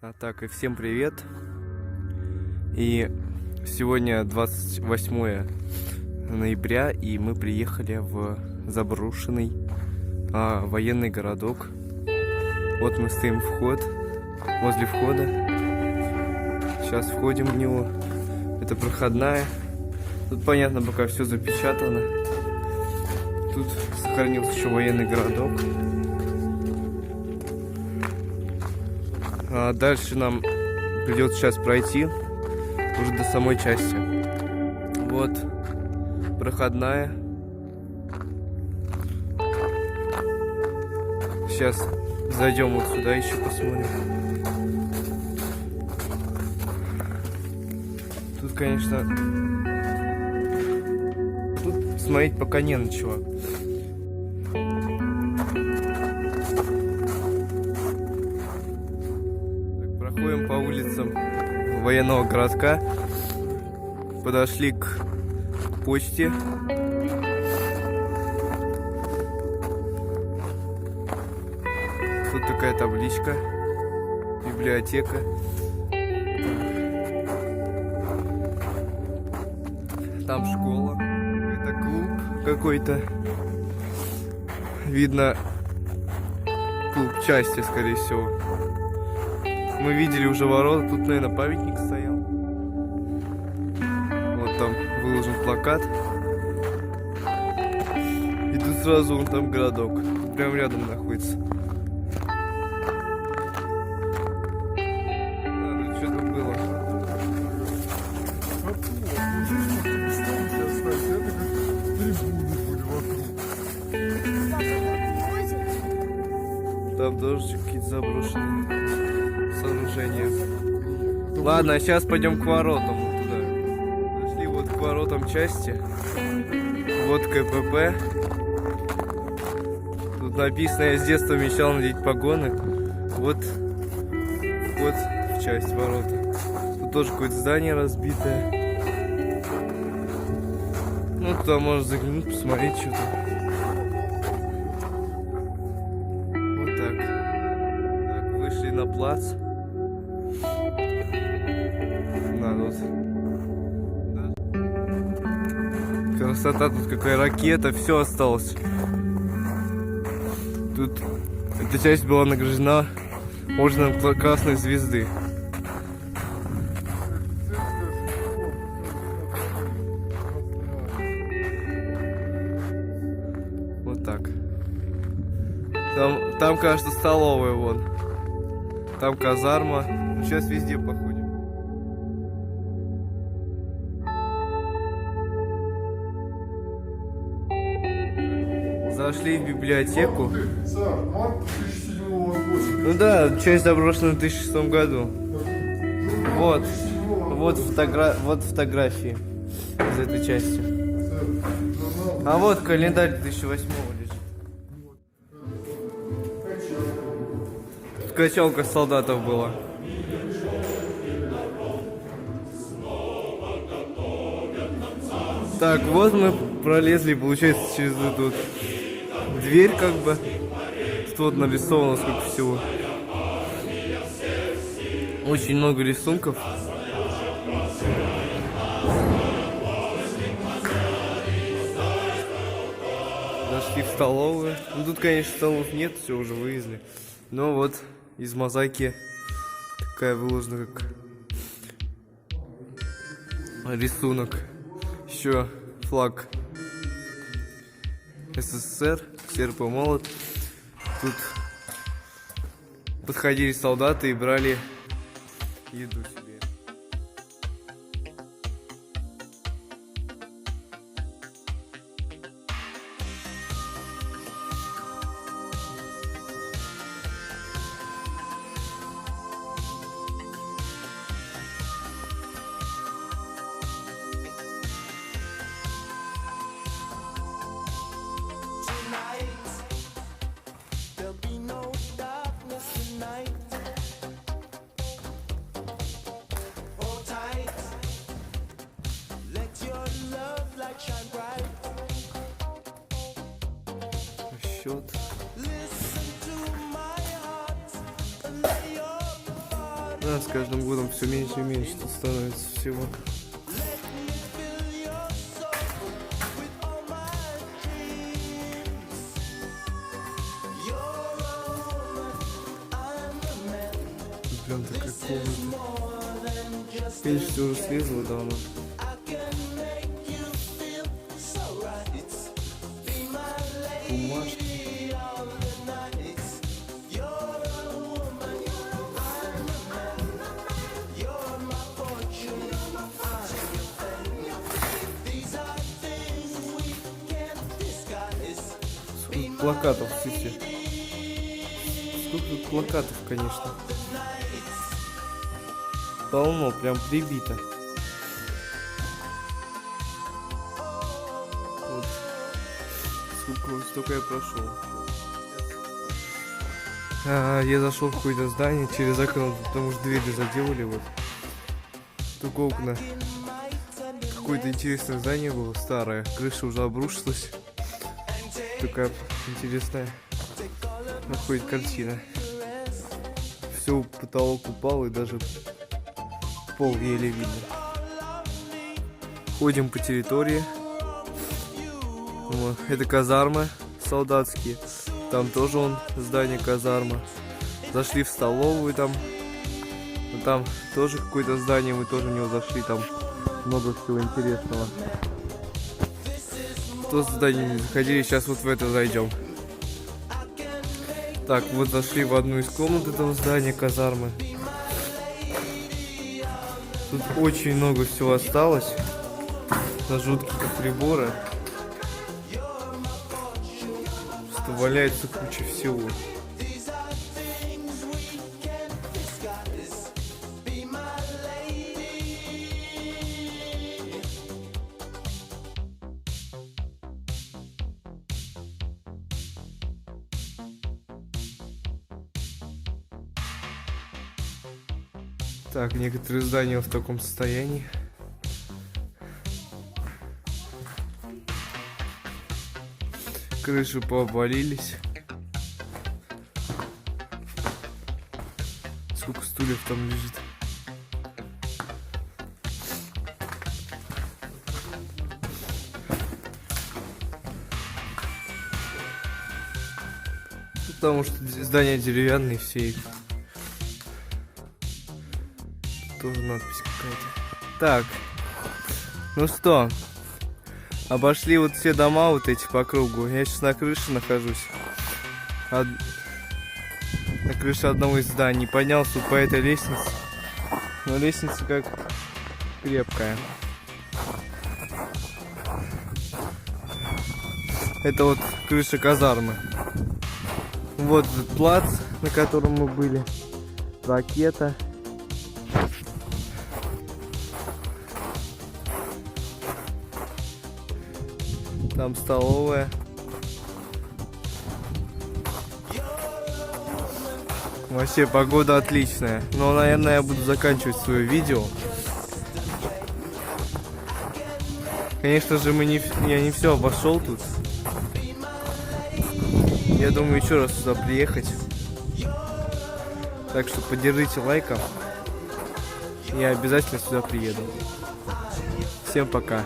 Так, и всем привет. И сегодня 28 ноября, и мы приехали в заброшенный военный городок. Вот мы стоим возле входа. Сейчас входим в него. Это проходная. Тут, понятно, пока все запечатано. Тут сохранился еще военный городок. Дальше нам придется сейчас пройти уже до самой части. Вот проходная. Сейчас зайдем вот сюда еще посмотрим. Тут, конечно, тут смотреть пока не на чего. Проходим по улицам военного городка. Подошли к почте. Тут такая табличка. Библиотека. Там школа. Это клуб какой-то. Видно, клуб части, скорее всего. Мы видели уже ворота, тут, наверное, памятник стоял. Вот там выложен плакат. И тут сразу вон там городок. Прям рядом находится. Тут что-то было. Там тоже какие-то заброшенные сооружения. Ладно, а сейчас пойдем к воротам вот туда. Дошли вот к воротам части. Вот КПП. Тут написано: я с детства мечтал надеть погоны. Вот в часть ворота. Тут тоже какое-то здание разбитое. Ну, туда можно заглянуть, посмотреть что-то. Вот так. Так, вышли на плац. Красота, тут какая ракета, все осталось. Тут эта часть была награждена орденом Красной Звезды. Вот так. Там, кажется, столовая вон. Там казарма. Сейчас везде походим. Зашли в библиотеку. Ну да, часть заброшена в 2006 году. Вот фотографии из этой части. А вот календарь 2008 лежит. Тут качалка солдатов была. Так, вот мы пролезли, получается, через эту дверь, как бы. Тут вот нарисовано сколько всего. Очень много рисунков. Зашли в столовую. Ну, тут, конечно, столов нет, все уже вывезли. Но вот из мозаики такая выложена, как рисунок. Еще флаг СССР, серп и молот. Тут подходили солдаты и брали еду себе. Счет. Да, с каждым годом все меньше и меньше тут становится всего. Тут прям такая комната. Конечно, все уже слезло давно. Бумажки. Сколько плакатов, кстати. Сколько тут плакатов, конечно. Полно, прям прибито. Вот. Столько я прошел. Я зашел в какое-то здание через окно, потому что двери заделали вот. Только окна. Какое-то интересное здание было, старое. Крыша уже обрушилась. Такая интересная находит картина. Все, потолок упал и даже пол еле видно. Ходим по территории. Вот. Это казармы солдатские. Там тоже здание казарма. Зашли в столовую там. Но там тоже какое-то здание, мы тоже в него зашли. Там много всего интересного. В то здание не заходили, сейчас вот в это зайдем. Так, вот зашли в одну из комнат этого здания казармы. Тут очень много всего осталось. На жуткие приборы. Что валяется куча всего. Так, некоторые здания в таком состоянии. Крыши пообвалились. Сколько стульев там лежит. Потому что здания деревянные все. Тоже надпись какая-то. Так, ну что, обошли вот все дома вот эти по кругу. Я сейчас на крыше нахожусь. На крыше одного из зданий. Поднялся по этой лестнице. Но лестница как крепкая. Это вот крыша казармы. Вот этот плац, на котором мы были. Ракета. Там столовая. Вообще погода отличная. Но, наверное, я буду заканчивать свое видео. Конечно же, я не все обошел тут. Я думаю, еще раз сюда приехать. Так что поддержите лайком. Я обязательно сюда приеду. Всем пока.